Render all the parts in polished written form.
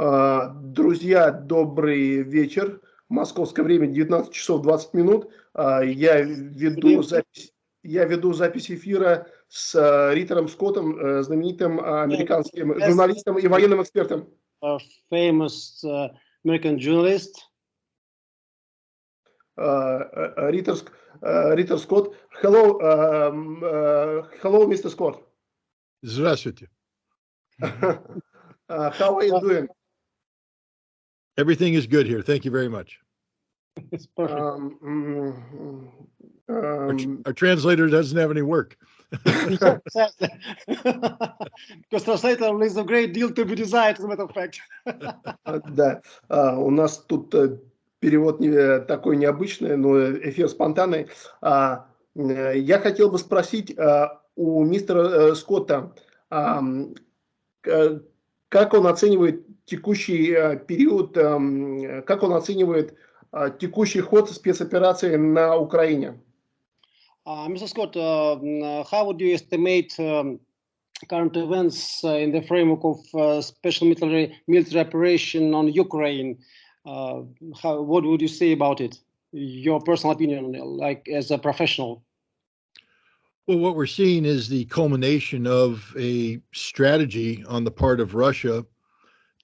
Друзья, добрый вечер. Московское время 19 часов 20 минут. Я веду запись эфира с Риттером Скоттом, знаменитым американским журналистом и военным экспертом. Famous American journalist. Ritter Scott. Hello, Mr. Scott. Здравствуйте. How are you doing? Everything is good here. Thank you very much. It's perfect. Our translator doesn't have any work. Because translator leaves a great deal to be desired, as a matter of fact. Да, у нас тут перевод такой необычный, но эфир спонтанный. Я хотел бы спросить у мистера Скотта, как он оценивает текущий период, как он оценивает текущий ход спецоперации на Украине? Mr. Scott, how would you estimate current events in the framework of special military operation on Ukraine? What would you say about it? Your personal opinion, like as a professional? Well, what we're seeing is the culmination of a strategy on the part of Russia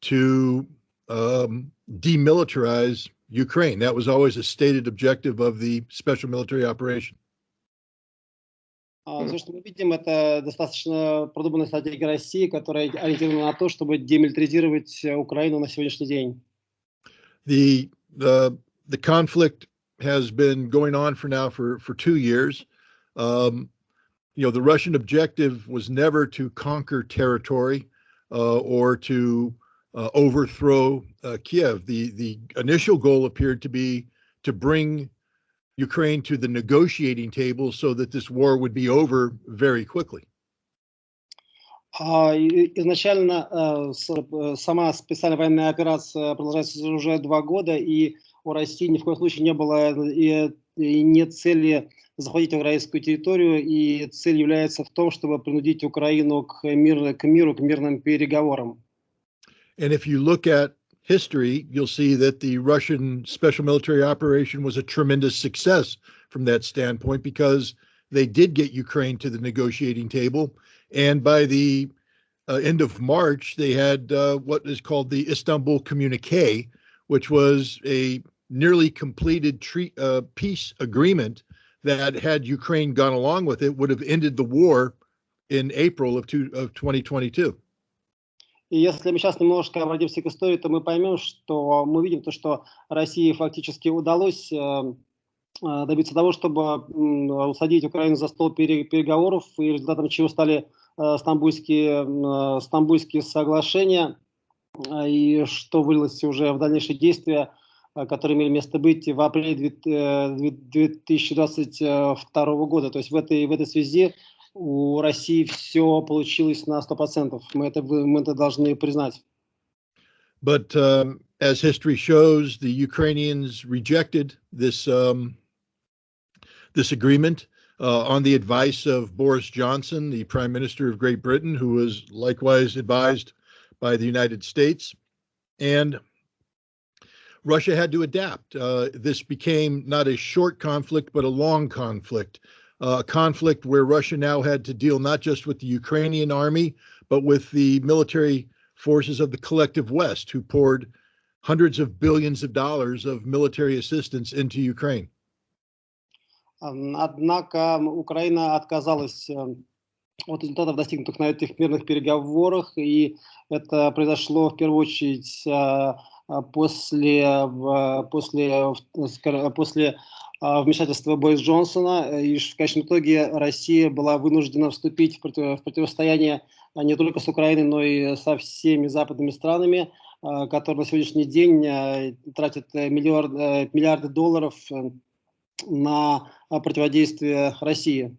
to demilitarize Ukraine. That was always a stated objective of the special military operation. Все, что мы видим, это достаточно продуманная стратегия России, которая ориентирована на то, чтобы демилитаризировать Украину на сегодняшний день. The conflict has been going on for 2 years. The Russian objective was never to conquer territory or to overthrow Kiev. The initial goal appeared to be to bring Ukraine to the negotiating table so that this war would be over very quickly. Изначально сама специальная военная операция продолжается уже 2 года, и у России ни в коем случае не было и нет цели захватить украинскую территорию, и цель является в том, чтобы принудить Украину к миру, к мирным переговорам. And if you look at history, you'll see that the Russian special military operation was a tremendous success from that standpoint because they did get Ukraine to the negotiating table. And by the end of March, they had what is called the Istanbul Communique, which was a nearly completed peace agreement that had Ukraine gone along with it, would have ended the war in April of 2022. И если мы сейчас немножко обратимся к истории, то мы поймем, что мы видим то, что России фактически удалось добиться того, чтобы усадить Украину за стол переговоров, и результатом чего стали стамбульские соглашения, и что вылилось уже в дальнейшие действия, которые имели место быть в апреле 2022 года. То есть в этой связи у России все получилось на 100%. Мы это должны признать. But as history shows, the Ukrainians rejected this agreement on the advice of Boris Johnson, the Prime Minister of Great Britain, who was likewise advised by the United States. And Russia had to adapt. This became not a short conflict, but a long conflict. A conflict where Russia now had to deal not just with the Ukrainian army, but with the military forces of the collective West, who poured hundreds of billions of dollars of military assistance into Ukraine. Однако Украина отказалась от результатов, достигнутых на этих мирных переговорах, и это произошло в первую очередь после вмешательства Бориса Джонсона, и в конечном итоге Россия была вынуждена вступить в противостояние не только с Украиной, но и со всеми западными странами, которые на сегодняшний день тратят миллиарды долларов на противодействие России.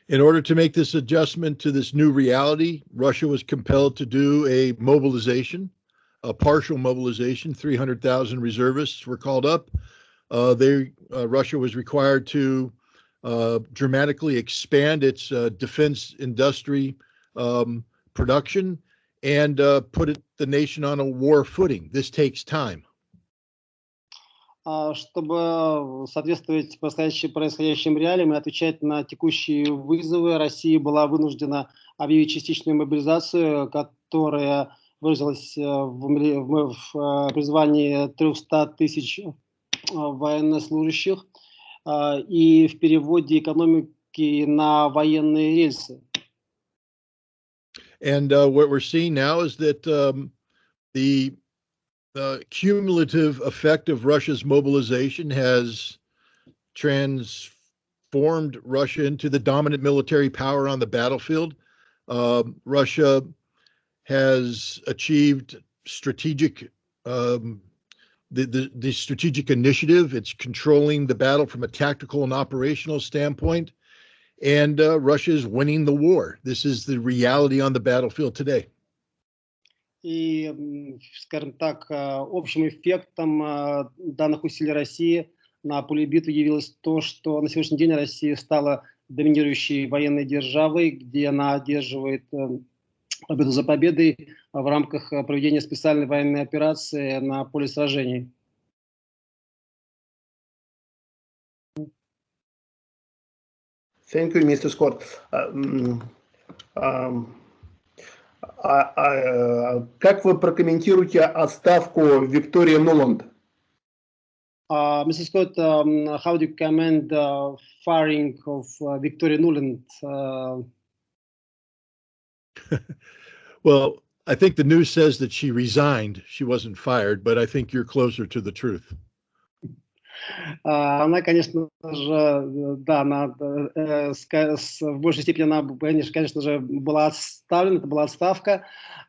In order to make this adjustment to this new reality, Russia was compelled to do a mobilization, a partial mobilization. 300,000 reservists were called up. Russia was required to dramatically expand its defense industry production and put the nation on a war footing. This takes time. Чтобы соответствовать происходящим реалиям и отвечать на текущие вызовы, Россия была вынуждена объявить частичную мобилизацию, которая выразилась в призвании 300 тысяч военнослужащих и в переводе экономики на военные рельсы. And what we're seeing now is that the cumulative effect of Russia's mobilization has transformed Russia into the dominant military power on the battlefield. Russia has achieved strategic, the strategic initiative. It's controlling the battle from a tactical and operational standpoint. And Russia is winning the war. This is the reality on the battlefield today. И, скажем так, общим эффектом данных усилий России на поле битвы явилось то, что на сегодняшний день Россия стала доминирующей военной державой, где она одерживает победу за победой в рамках проведения специальной военной операции на поле сражений. Thank you, Mr. Scott. Как вы прокомментируете отставку Виктории Нуланд? Mr. Scott, how do you commend the firing of Victoria Nuland? Well, I think the news says that she resigned. She wasn't fired, but I think you're closer to the truth. Она, конечно же, да, в большей степени она, конечно же, была отставлена, это была отставка,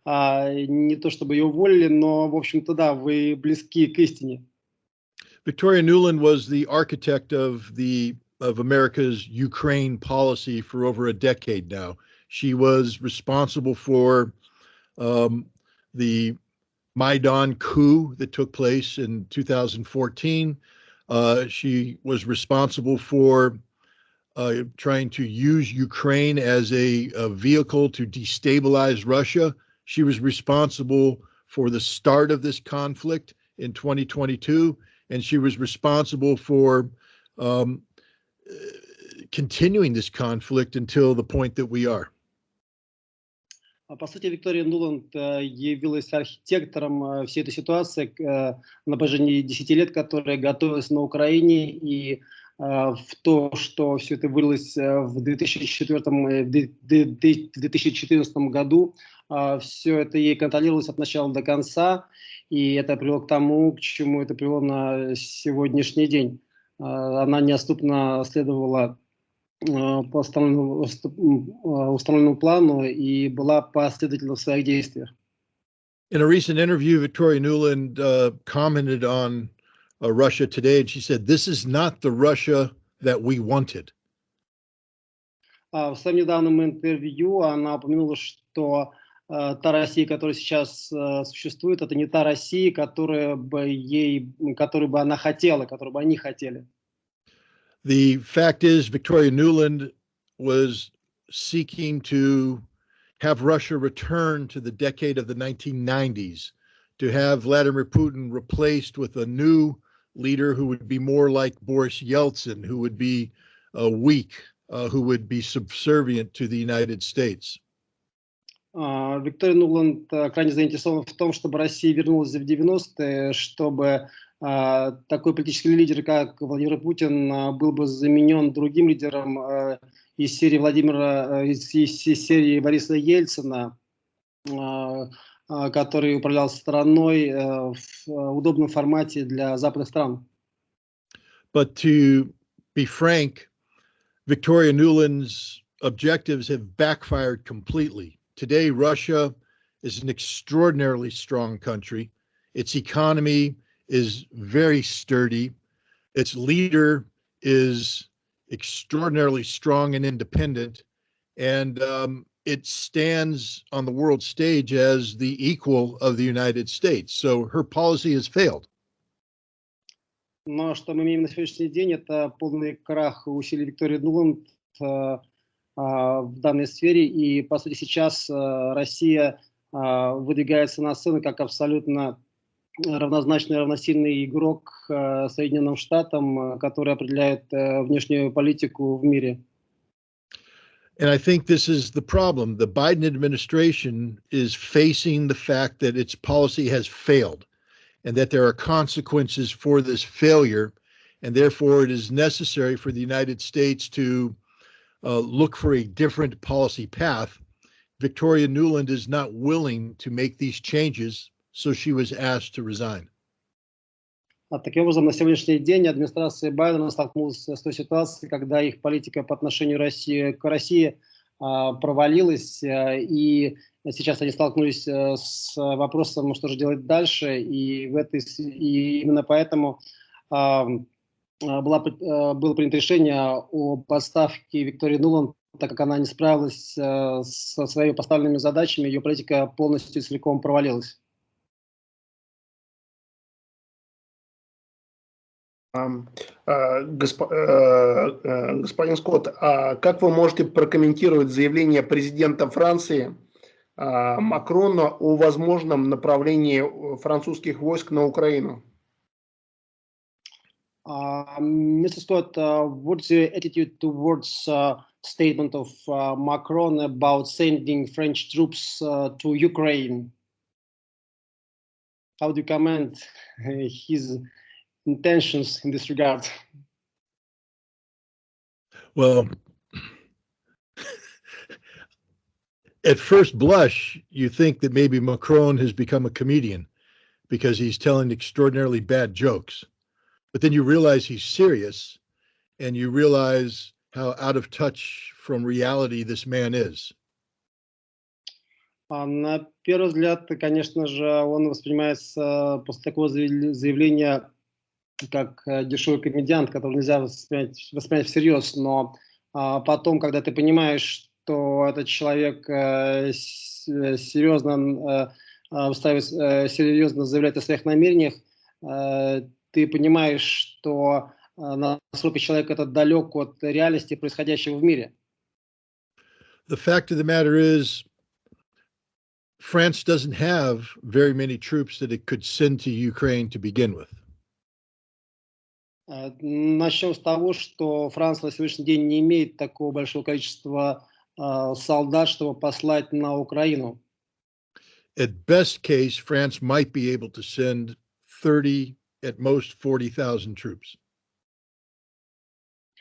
не то чтобы ее уволили, но, в общем-то, да, вы близки к истине. Victoria Nuland was the architect of America's Ukraine policy for over a decade now. She was responsible for the Maidan coup that took place in 2014. She was responsible for trying to use Ukraine as a vehicle to destabilize Russia. She was responsible for the start of this conflict in 2022, and she was responsible for continuing this conflict until the point that we are. По сути, Виктория Нуланд явилась архитектором всей этой ситуации на протяжении 10 лет, которая готовилась на Украине, и в то, что все это вылилось в 2014 году, все это ей контролировалось от начала до конца, и это привело к тому, к чему это привело на сегодняшний день. Она неотступно следовала по установленному плану и была последовательна в своих действиях. In a recent interview, Victoria Nuland commented on Russia today, and she said, "This is not the Russia that we wanted." В своем недавнем интервью она упомянула, что та Россия, которая сейчас существует, это не та Россия, которую бы она хотела, которую бы они хотели. The fact is, Victoria Nuland was seeking to have Russia return to the decade of the 1990s, to have Vladimir Putin replaced with a new leader who would be more like Boris Yeltsin, who would be weak, who would be subservient to the United States. Виктория Нуланд крайне заинтересована в том, чтобы Россия вернулась в 90-е, чтобы такой политический лидер, как Владимир Путин, был бы заменен другим лидером из серии из серии Бориса Ельцина, который управлял страной в удобном формате для западных стран. But to be frank, Victoria Nuland's objectives have backfired completely. Today, Russia is an extraordinarily strong country. Its economy is very sturdy. Its leader is extraordinarily strong and independent. And it stands on the world stage as the equal of the United States. So her policy has failed. Но что мы имеем на сегодняшний день, это полный крах усилий Виктории Нуланд в данной сфере. И, по сути, сейчас Россия выдвигается на сцену как абсолютно равнозначный, равносильный игрок Соединенным Штатам, который определяет внешнюю политику в мире. And I think this is the problem. The Biden administration is facing the fact that its policy has failed and that there are consequences for this failure. And therefore, it is necessary for the United States to look for a different policy path. Victoria Nuland is not willing to make these changes, so she was asked to resign. Таким образом, на сегодняшний день администрация Байдена столкнулась с той ситуацией, когда их политика по отношению к России провалилась, и сейчас они столкнулись с вопросом, что же делать дальше, и именно поэтому было принято решение о подставке Виктории Нуланд, так как она не справилась со своими поставленными задачами, ее политика полностью целиком провалилась. Господин Скотт, как вы можете прокомментировать заявление президента Франции Макрона о возможном направлении французских войск на Украину? Mr. Scott, what's your attitude towards statement of Macron about sending French troops to Ukraine? How do you comment his intentions in this regard? Well, at first blush, you think that maybe Macron has become a comedian because he's telling extraordinarily bad jokes. But then you realize he's serious, and you realize how out of touch from reality this man is. На первый взгляд, конечно же, он воспринимается после такого заявления как дешевый комедиант, который нельзя воспринять всерьез, но потом, когда ты понимаешь, что этот человек серьезно заявляет о своих намерениях, ты понимаешь, что насколько человек этот далек от реальности происходящего в мире. The fact of the matter is, France doesn't have very many troops that it could send to Ukraine to begin with. Начнем с того, что Франция на сегодняшний день не имеет такого большого количества солдат, чтобы послать на Украину. At best case, France might be able to send 30, at most 40,000 troops.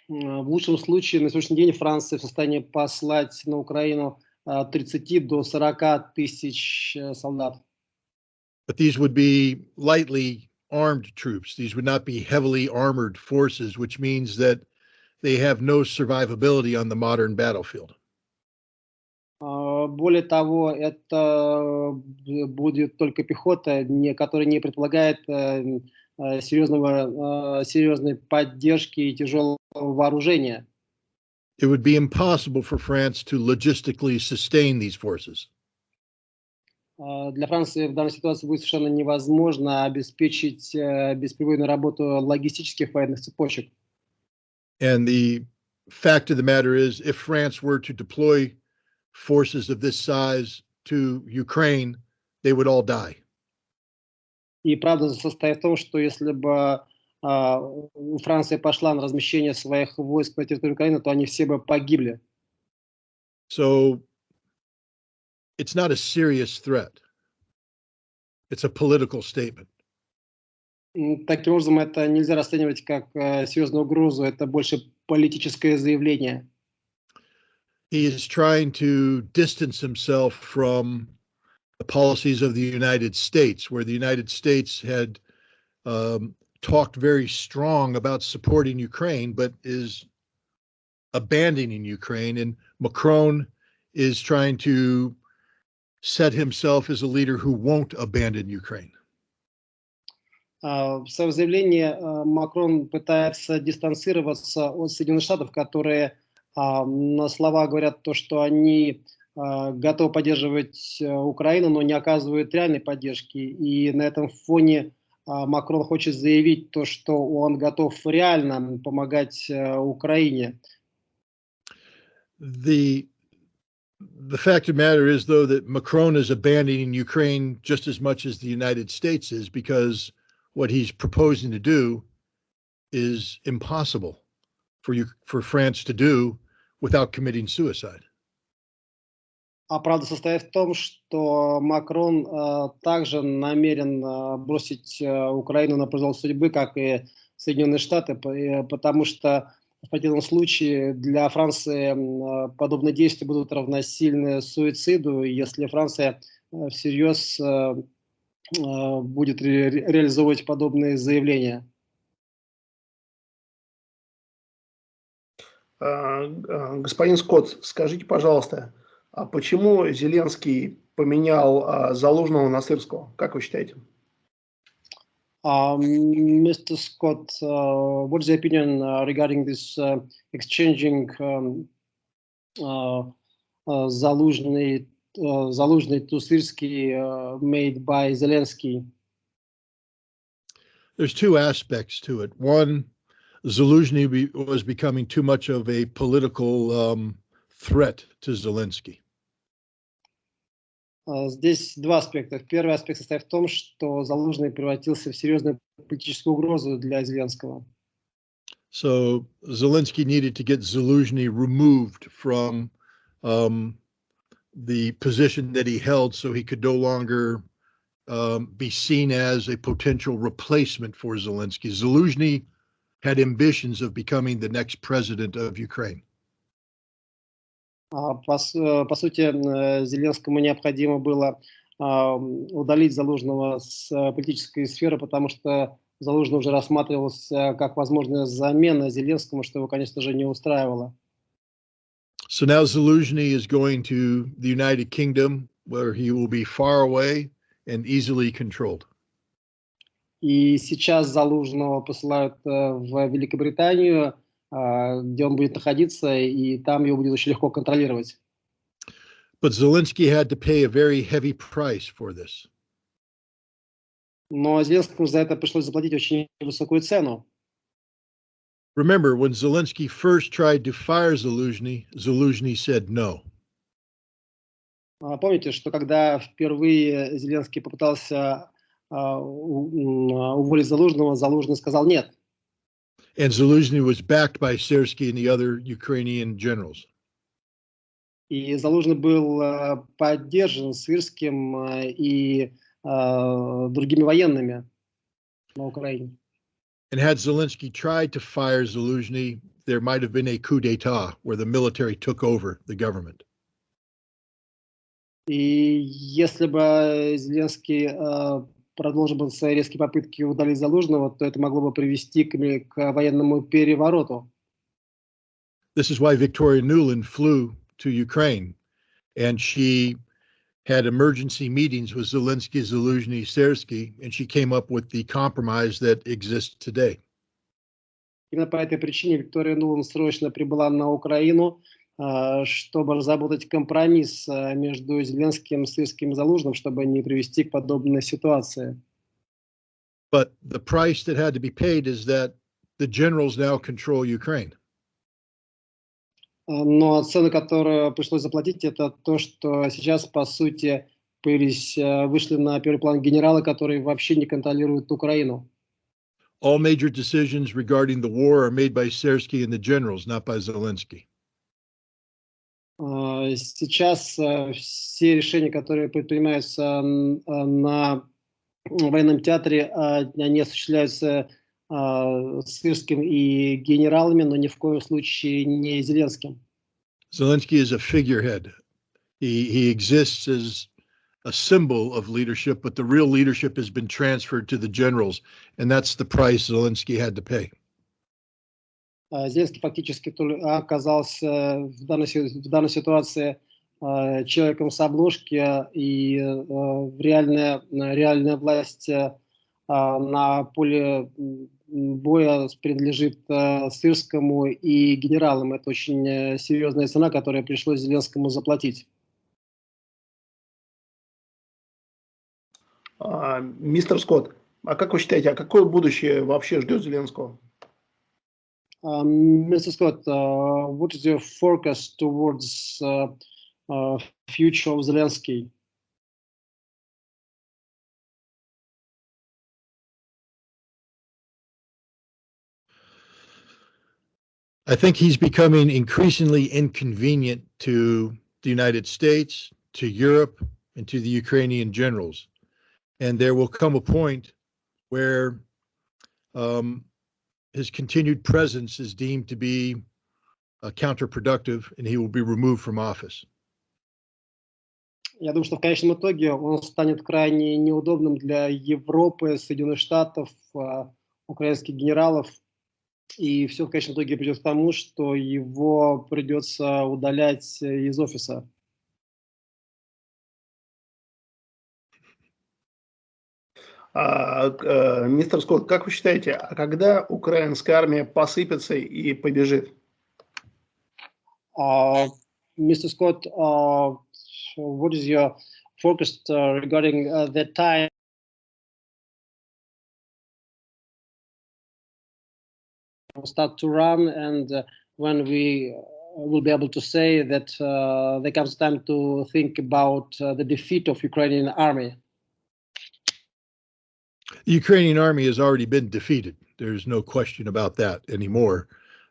В лучшем случае на сегодняшний день Франция в состоянии послать на Украину 30 до 40 тысяч солдат. But these would be lightly armed troops. These would not be heavily armored forces, which means that they have no survivability on the modern battlefield. Более того, это будет только пехота, которая не предполагает серьезной поддержки и тяжелого вооружения. It would be impossible for France to logistically sustain these forces. Для Франции в данной ситуации будет совершенно невозможно обеспечить бесперебойную работу логистических военных цепочек. And the fact of the matter is, if France were to deploy forces of this size to Ukraine, they would all die. И правда состоит в том, что если бы Франция пошла на размещение своих войск на территории Украины, то они все бы погибли. So it's not a serious threat. It's a political statement. Таким образом, это нельзя расценивать как серьезную угрозу, это больше политическое заявление. He is trying to distance himself from the policies of the United States, where the United States had talked very strong about supporting Ukraine, but is abandoning Ukraine. And Macron is trying to set himself as a leader who won't abandon Ukraine. В своем заявлении Макрон пытается дистанцироваться от Соединенных Штатов, которые на слова говорят то, что они готовы поддерживать Украину, но не оказывают реальной поддержки. И на этом фоне Макрон хочет заявить то, что он готов реально помогать Украине. The The fact of the matter is, though, that Macron is abandoning Ukraine just as much as the United States is, because what he's proposing to do is impossible for France to do without committing suicide. А правда состоит в том, что Макрон также намерен бросить Украину на произвол судьбы, как и Соединенные Штаты, потому что в противном случае для Франции подобные действия будут равносильны суициду, если Франция всерьез будет реализовывать подобные заявления. Господин Скотт, скажите, пожалуйста, а почему Зеленский поменял Залужного на Сырского? Как вы считаете? Mr. Scott, what is your opinion regarding this exchanging Залужный to Сырский made by Zelensky? There's two aspects to it. One, Zaluzhny was becoming too much of a political threat to Zelensky. Здесь два аспекта. Первый аспект состоит в том, что Залужный превратился в серьезную политическую угрозу для Зеленского. So Zelensky needed to get Zaluzhny removed from the position that he held, so he could no longer be seen as a potential replacement for Zelensky. Zaluzhny had ambitions of becoming the next president of Ukraine. По сути, Зеленскому необходимо было удалить Залужного с политической сферы, потому что Залужный уже рассматривался как возможная замена Зеленскому, что его, конечно же, не устраивало. So now Zaluzhny is going to the United Kingdom, where he will be far away and easily controlled. И сейчас Залужного посылают в Великобританию, где он будет находиться, и там его будет очень легко контролировать. But Zelensky had to pay a very heavy price for this. Но Зеленскому за это пришлось заплатить очень высокую цену. Remember, when Zelensky first tried to fire Zaluzhny, Zaluzhny said no. Помните, что когда впервые Зеленский попытался уволить Залужного, Залужный сказал нет. And Zaluzhny was backed by Sersky and the other Ukrainian generals. И Залужный был поддержан Сырским и другими военными на Украине. And had Zelensky tried to fire Zaluzhny, there might have been a coup d'etat where the military took over the government. И если бы Зеленский продолжил бы свои резкие попытки удалить Залужного, то это могло бы привести к военному перевороту. This is why Victoria Nuland flew to Ukraine, and she had emergency meetings with Zelensky, Zaluzhny, Sersky, and she came up with the compromise that exists today. Именно по этой причине Виктория Нуланд срочно прибыла на Украину, чтобы разработать компромисс между Зеленским, Сырским и Залужным, чтобы не привести к подобной ситуации. But the price that had to be paid is that the generals now control Ukraine. Но цену, которую пришлось заплатить, это то, что сейчас, по сути, вышли на первый план генералы, которые вообще не контролируют Украину. All major decisions regarding the war are made by Sersky and the generals, not by Zelensky. Сейчас все решения, которые предпринимаются на военном театре, они осуществляются Сырским и генералами, но ни в коем случае не Зеленским. Zelensky is a figurehead. He exists as a symbol of leadership, but the real leadership has been transferred to the generals, and that's the price Zelensky had to pay. Зеленский фактически оказался в данной ситуации человеком с обложки, и реальная власть на поле боя принадлежит Сырскому и генералам. Это очень серьезная цена, которую пришлось Зеленскому заплатить. Мистер Скотт, а как вы считаете, а какое будущее вообще ждет Зеленского? Mr. Scott, what is your forecast towards future of Zelensky? I think he's becoming increasingly inconvenient to the United States, to Europe, and to the Ukrainian generals. And there will come a point where his continued presence is deemed to be counterproductive, and he will be removed from office. Я думаю, что в конечном итоге он станет крайне неудобным для Европы, Соединенных Штатов, украинских генералов, и все в конечном итоге придет к тому, что его придется удалять из офиса. Мистер Скотт, как вы считаете, а когда украинская армия посыпется и побежит? Mr. Scott, what is your focus regarding the time start to run, and when we will be able to say that there comes time to think about the defeat of Ukrainian army? The Ukrainian army has already been defeated. There's no question about that anymore.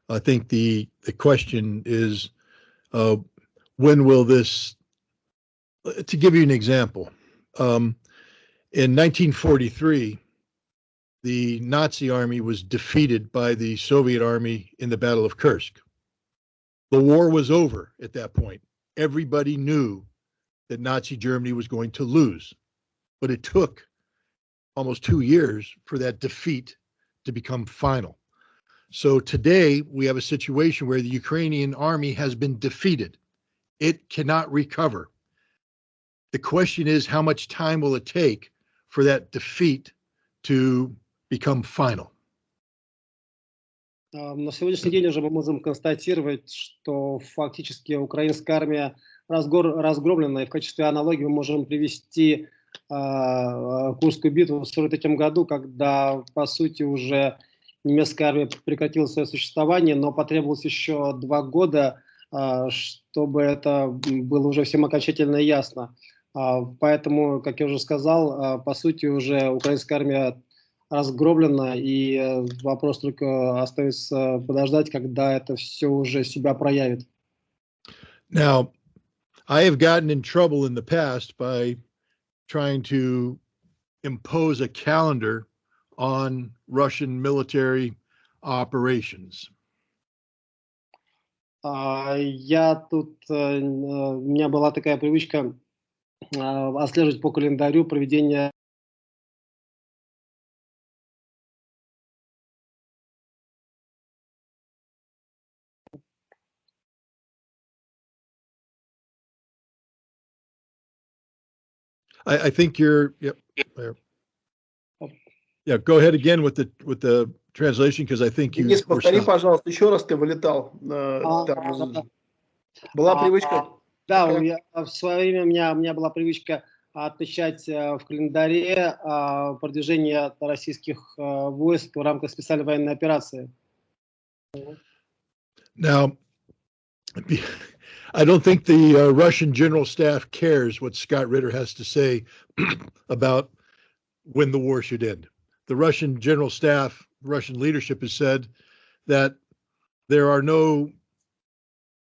I think the question is, when will this, to give you an example, in 1943, the Nazi army was defeated by the Soviet army in the Battle of Kursk. The war was over at that point. Everybody knew that Nazi Germany was going to lose, but it took almost 2 years for that defeat to become final. So today we have a situation where the Ukrainian army has been defeated. It cannot recover. The question is, how much time will it take for that defeat to become final? На сегодняшний день уже мы можем констатировать, что фактически украинская армия разгромлена, и в качестве аналогии мы можем привести Курскую битву в 1943 году, когда, по сути, уже немецкая армия прекратила свое существование, но потребовалось еще 2 года, чтобы это было уже всем окончательно ясно. Поэтому, как я уже сказал, по сути, уже украинская армия разгромлена, и вопрос только остается подождать, когда это все уже себя проявит. Now, I have gotten in trouble in the past by trying to impose a calendar on Russian military operations. Я тут, у меня была такая привычка отслеживать по календарю проведения I think you're, yep, there. Yeah, go ahead again with the translation, because I think you. Денис, повтори, пожалуйста, еще раз, ты вылетал. Была привычка. Да, в свое время у меня была привычка отмечать в календаре продвижение российских войск в рамках специальной военной операции. Now, I don't think the Russian general staff cares what Scott Ritter has to say about when the war should end. The Russian general staff, Russian leadership has said that there are no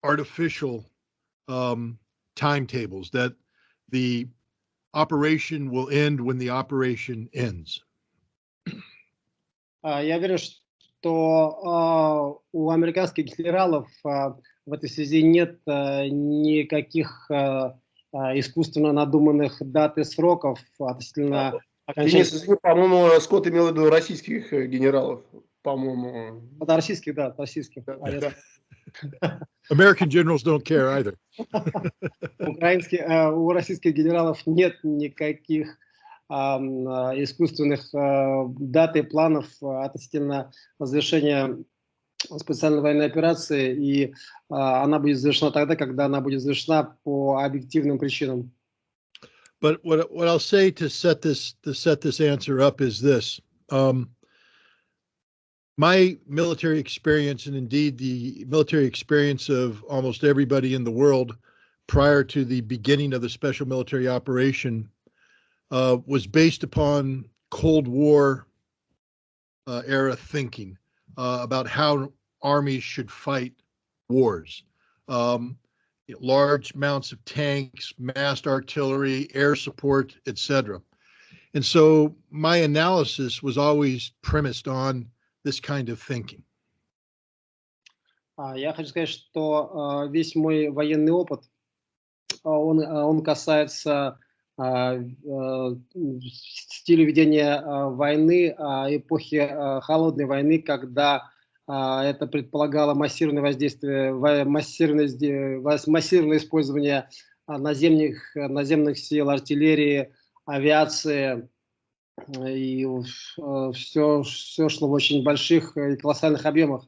artificial timetables, that the operation will end when the operation ends. Я верю, что у американских генералов в этой связи нет никаких искусственно надуманных дат и сроков относительно окончания. Денис, по-моему, Скотт имел в виду российских генералов, по-моему. Да, российских, да, российских. Да. American generals don't care either. У российских генералов нет никаких искусственных дат и планов относительно завершения специальной военной операции, и она будет завершена тогда, когда она будет завершена по объективным причинам. But what I'll say to set this answer up is this. My military experience, and indeed the military experience of almost everybody in the world, prior to the beginning of the special military operation was based upon Cold War era thinking about how armies should fight wars. Large amounts of tanks, massed artillery, air support, etc. And so my analysis was always premised on this kind of thinking. Я хочу сказать, что весь мой военный опыт, он касается стиля ведения войны, эпохи холодной войны, когда это предполагало массированное воздействие, массированное использование наземных сил, артиллерии, авиации, и все шло в очень больших и колоссальных объемах.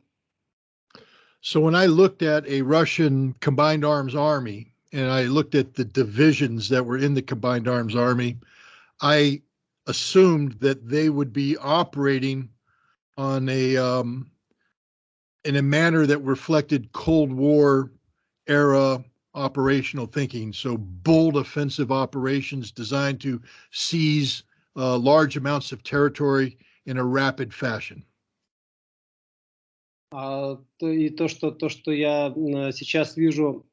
So when I looked at a Russian combined arms army, and I looked at the divisions that were in the combined arms army, I assumed that they would be operating on in a manner that reflected Cold War era operational thinking. So bold offensive operations designed to seize large amounts of territory in a rapid fashion. И то, что я сейчас вижу,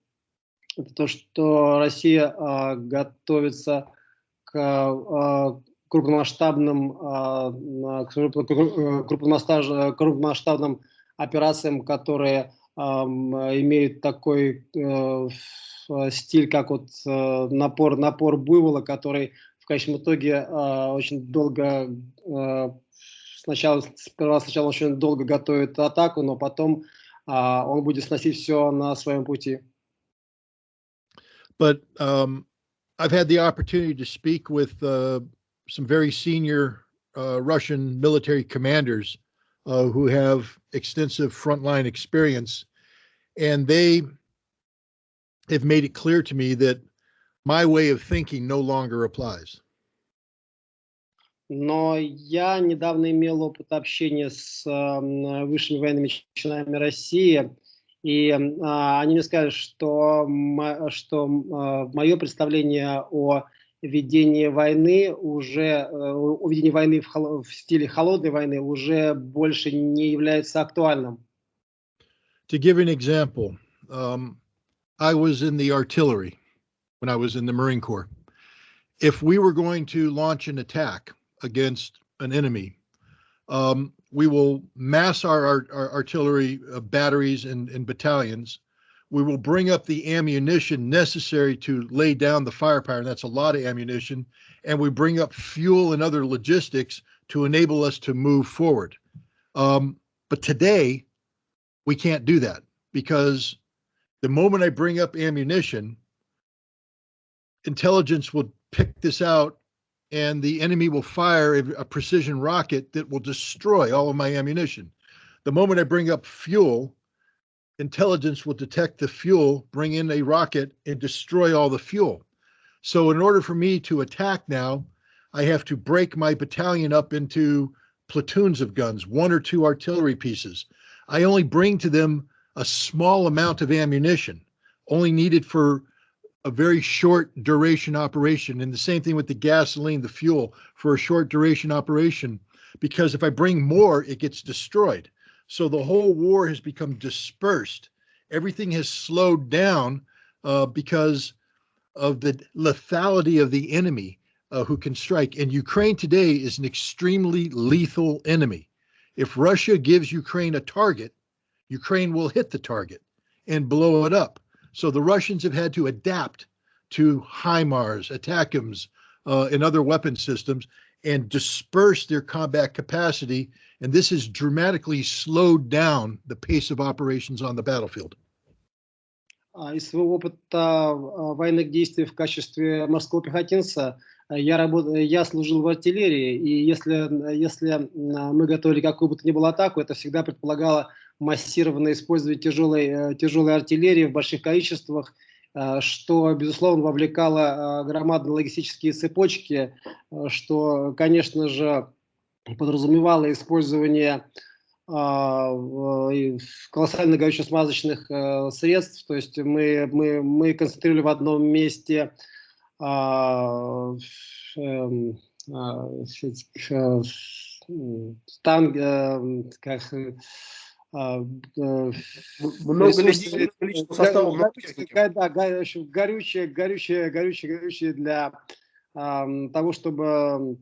это то, что Россия готовится к крупномасштабным операциям, которые имеют такой стиль, как вот напор буйвола, который в конечном итоге очень долго сначала очень долго готовит атаку, но потом он будет сносить все на своем пути. But I've had the opportunity to speak with some very senior Russian military commanders who have extensive frontline experience, and they have made it clear to me that my way of thinking no longer applies. Но я недавно имел опыт общения с высшими военными чинами России, и они мне сказали, что мое представление о ведении войны в стиле холодной войны уже больше не является актуальным. To give an example, I was in the artillery when I was in the Marine Corps. If we were going to launch an attack against an enemy, we will mass our artillery batteries and battalions. We will bring up the ammunition necessary to lay down the firepower, and that's a lot of ammunition, and we bring up fuel and other logistics to enable us to move forward. But today, we can't do that, because the moment I bring up ammunition, intelligence will pick this out, and the enemy will fire a precision rocket that will destroy all of my ammunition. The moment I bring up fuel, intelligence will detect the fuel, bring in a rocket, and destroy all the fuel. So in order for me to attack now, I have to break my battalion up into platoons of guns, 1 or 2 artillery pieces. I only bring to them a small amount of ammunition, only needed for a very short duration operation. And the same thing with the gasoline, the fuel, for a short duration operation, because if I bring more, it gets destroyed. So the whole war has become dispersed. Everything has slowed down because of the lethality of the enemy who can strike. And Ukraine today is an extremely lethal enemy. If Russia gives Ukraine a target, Ukraine will hit the target and blow it up. So the Russians have had to adapt to HIMARS, ATACMS, and other weapon systems, and disperse their combat capacity. And this has dramatically slowed down the pace of operations on the battlefield. Из своего опыта военных действий в качестве морского пехотинца я служил в артиллерии, и если мы готовили какую бы то ни было атаку, это всегда предполагало массированное использование тяжелой артиллерии в больших количествах, что, безусловно, вовлекало громадные логистические цепочки, что, конечно же, подразумевало использование колоссально горюче-смазочных средств. То есть мы концентрировали в одном месте Много людей, количество состава, много техники. Горючее для того, чтобы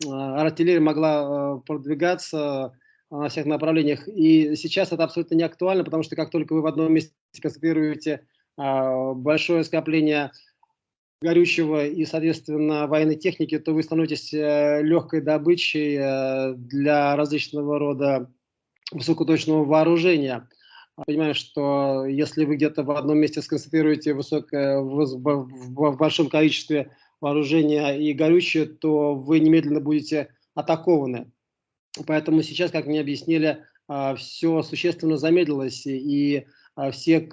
артиллерия могла продвигаться на всех направлениях. И сейчас это абсолютно не актуально, потому что как только вы в одном месте концентрируете большое скопление горючего и, соответственно, военной техники, то вы становитесь легкой добычей для различного рода высокоточного вооружения. Понимаю, что если вы где-то в одном месте сконцентрируете в большом количестве вооружения и горючее, то вы немедленно будете атакованы. Поэтому сейчас, как мне объяснили, все существенно замедлилось, и все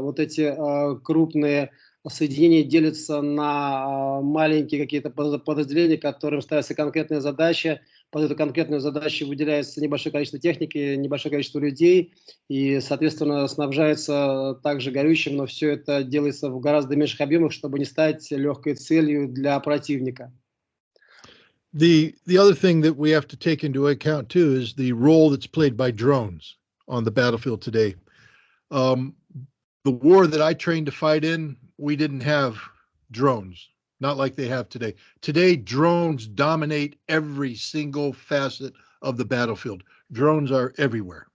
вот эти крупные соединения делятся на маленькие какие-то подразделения, которым ставятся конкретные задачи. Под эту конкретную задачу выделяется небольшое количество техники, небольшое количество людей, и, соответственно, снабжается также горючим, но все это делается в гораздо меньших объемах, чтобы не стать легкой целью для противника. The other thing that we have to take into account too is the role that's played by drones on the battlefield today. The war that I trained to fight in, we didn't have drones, not like they have today. Today, drones dominate every single facet of the battlefield. Drones are everywhere.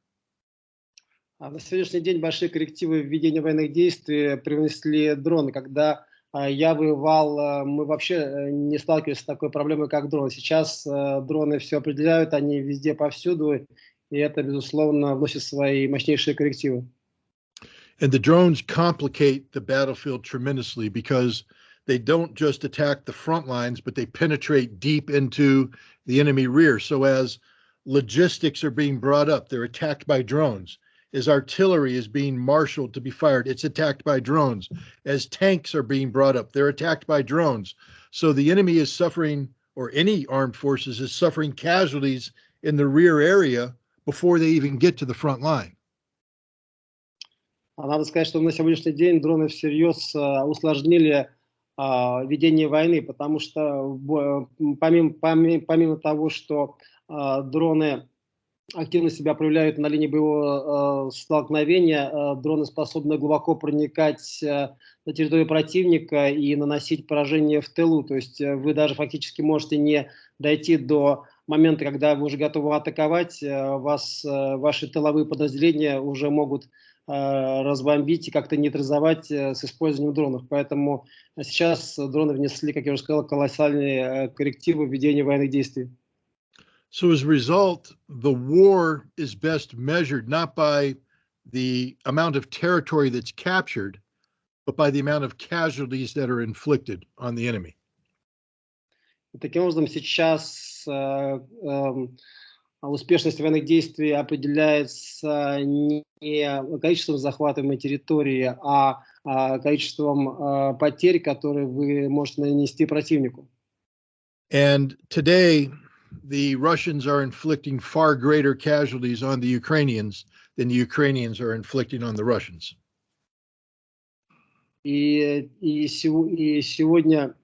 На сегодняшний день большие коррективы в ведении военных действий привнесли дроны. Когда я воевал, мы вообще не сталкивались с такой проблемой, как дроны. Сейчас дроны все определяют, они везде, повсюду, и это, безусловно, вносит свои мощнейшие коррективы. And the drones complicate the battlefield tremendously because they don't just attack the front lines, but they penetrate deep into the enemy rear. So as logistics are being brought up, they're attacked by drones. As artillery is being marshaled to be fired, it's attacked by drones. As tanks are being brought up, they're attacked by drones. So the enemy is suffering, or any armed forces is suffering casualties in the rear area before they even get to the front line. Надо сказать, что на сегодняшний день дроны всерьез усложнили ведение войны, потому что помимо того, что дроны активно себя проявляют на линии боевого столкновения, дроны способны глубоко проникать на территорию противника и наносить поражение в тылу. То есть вы даже фактически можете не дойти до момента, когда вы уже готовы атаковать, ваши тыловые подразделения уже могут разбомбить и как-то нейтрализовать с использованием дронов. Поэтому сейчас дроны внесли, как я уже сказал, колоссальные коррективы в ведении военных действий. So as a result, the war is best measured not by the amount of territory that's captured, but by the amount of casualties that are inflicted on the enemy. Таким образом, сейчас успешность военных действий определяется не количеством захватываемой территории, а количеством потерь, которые вы можете нанести противнику. And today, the Russians are inflicting far greater casualties on the Ukrainians than the Ukrainians are inflicting on the Russians. И сегодня,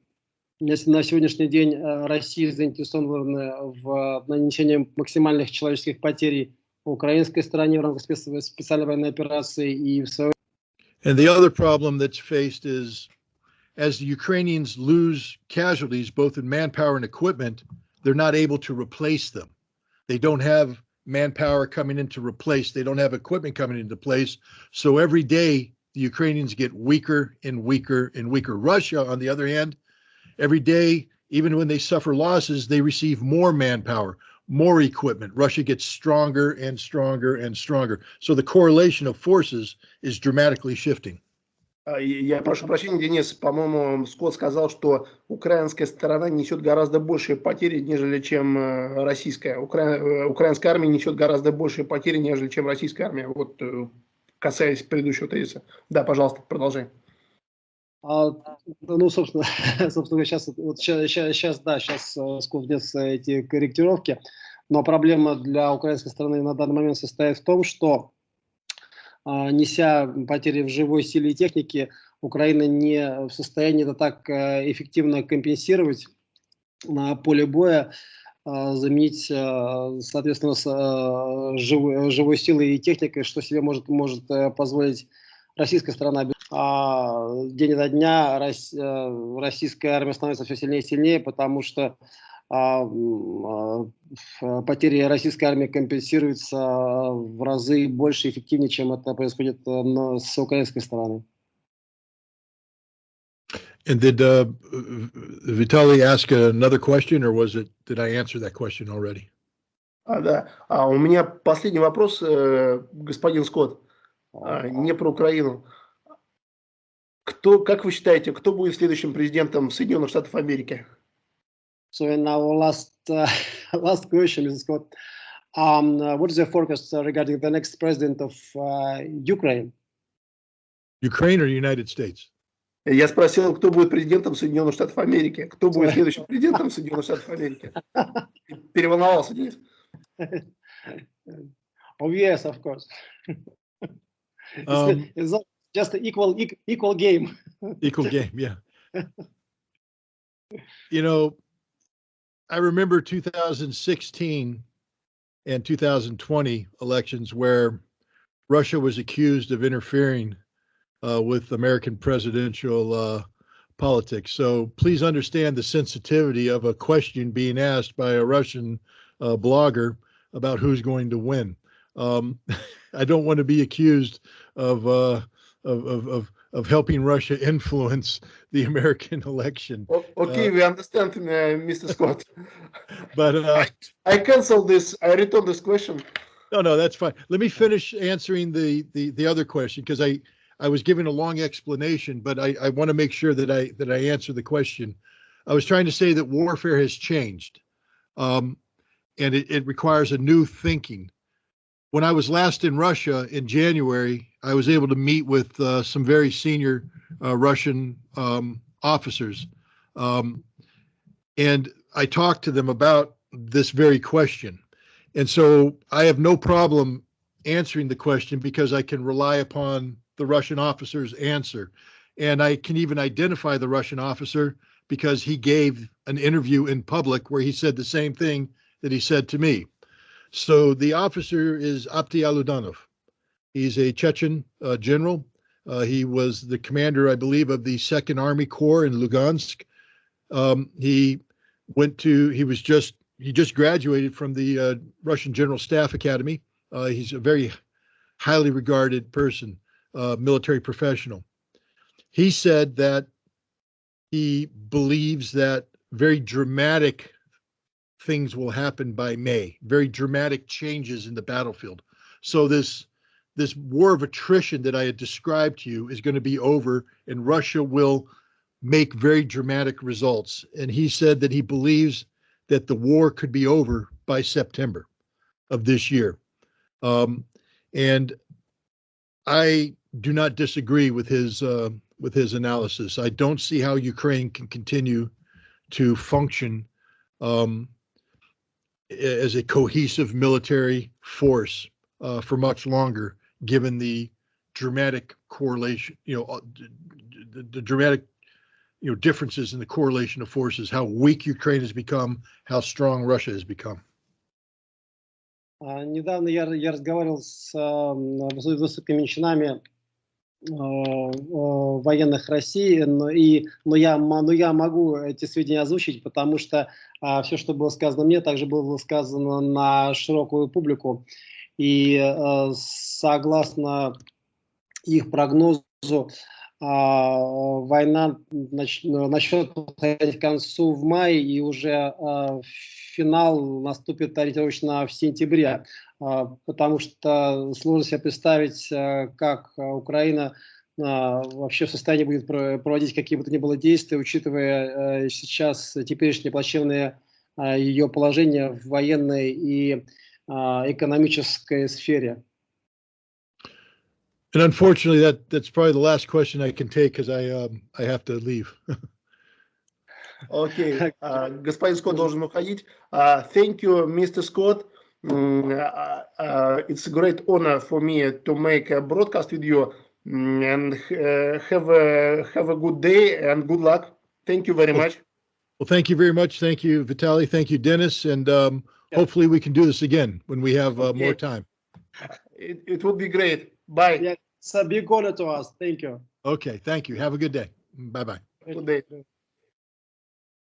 на сегодняшний день Россия заинтересована в нанесении максимальных человеческих потерь в украинской стороне в рамках специальной военной операции и в свою. And the other problem that's faced is, as the Ukrainians lose casualties, both in manpower and equipment, they're not able to replace them. They don't have manpower coming in to replace. They don't have equipment coming into place. So every day, the Ukrainians get weaker and weaker and weaker. Russia, on the other hand, every day, even when they suffer losses, they receive more manpower, more equipment. Russia gets stronger and stronger and stronger. So the correlation of forces is dramatically shifting. Я прошу прощения, Денис, по-моему, Скотт сказал, что украинская сторона несет гораздо большие потери, нежели чем российская. Украинская армия несет гораздо большие потери, нежели чем российская армия. Вот касаясь предыдущего тезиса. Да, пожалуйста, продолжай. Ну, собственно, сейчас Скотт внес эти корректировки. Но проблема для украинской стороны на данный момент состоит в том, что, неся потери в живой силе и технике, Украина не в состоянии это так эффективно компенсировать на поле боя, заменить, соответственно, живой силой и техникой, что себе может позволить российская сторона. День ото дня российская армия становится все сильнее и сильнее, потому что потери российской армии компенсируются в разы больше и эффективнее, чем это происходит с украинской стороны. And did Vitaly ask another question, or did I answer that question already? Да. У меня последний вопрос, господин Скотт, не про Украину. Как вы считаете, кто будет следующим президентом Соединенных Штатов Америки? So in our last question, Mr. Scott, what is your forecast regarding the next president of Ukraine? Ukraine or United States? Я спросил, кто будет президентом Соединенных Штатов Америки. Кто будет следующим президентом Соединенных Штатов Америки? Переволновался, Денис. Oh yes, of course. It's just an equal game. Equal game, yeah. You know, I remember 2016 and 2020 elections where Russia was accused of interfering with American presidential politics. So please understand the sensitivity of a question being asked by a Russian blogger about who's going to win. I don't want to be accused of helping Russia influence the American election. Okay, we understand, Mr. Scott. But I cancel this. I return this question. No, that's fine. Let me finish answering the other question, because I was giving a long explanation, but I want to make sure that I answer the question. I was trying to say that warfare has changed, and it requires a new thinking. When I was last in Russia in January, I was able to meet with some very senior Russian officers, and I talked to them about this very question. And so I have no problem answering the question, because I can rely upon the Russian officer's answer. And I can even identify the Russian officer because he gave an interview in public where he said the same thing that he said to me. So the officer is Apti Aludanov. He's a Chechen general. He was the commander, I believe, of the 2nd Army Corps in Lugansk. He just graduated from the Russian General Staff Academy. He's a very highly regarded person, military professional. He said that he believes that very dramatic things will happen by May, very dramatic changes in the battlefield. So this war of attrition that I had described to you is going to be over, and Russia will make very dramatic results. And he said that he believes that the war could be over by September of this year. And I do not disagree with his analysis. I don't see how Ukraine can continue to function as a cohesive military force for much longer, given the dramatic correlation, the dramatic differences in the correlation of forces, how weak Ukraine has become, how strong Russia has become. Недавно я разговаривал с высокими чинами военных России, но я могу эти сведения озвучить, потому что все, что было сказано мне, также было сказано на широкую публику. И согласно их прогнозу, война начнет подходить к концу в мае, и уже финал наступит ориентировочно в сентябре, потому что сложно себе представить, как Украина вообще в состоянии будет проводить какие бы то ни было действия, учитывая сейчас теперешнее плачевное ее положение в военной и экономической сфере. And unfortunately, that's probably the last question I can take, because I have to leave. Окей. Господин Скотт должен уходить. Thank you, Mr. Scott. It's a great honor for me to make a broadcast with you. And have a good day and good luck. Thank you very much. Well, thank you very much. Thank you, Vitaly. Thank you, Dennis. And hopefully we can do this again when we have more time. It would be great. Bye. Yeah, it's a big honor to us. Thank you. Okay. Thank you. Have a good day. Bye-bye. Good day.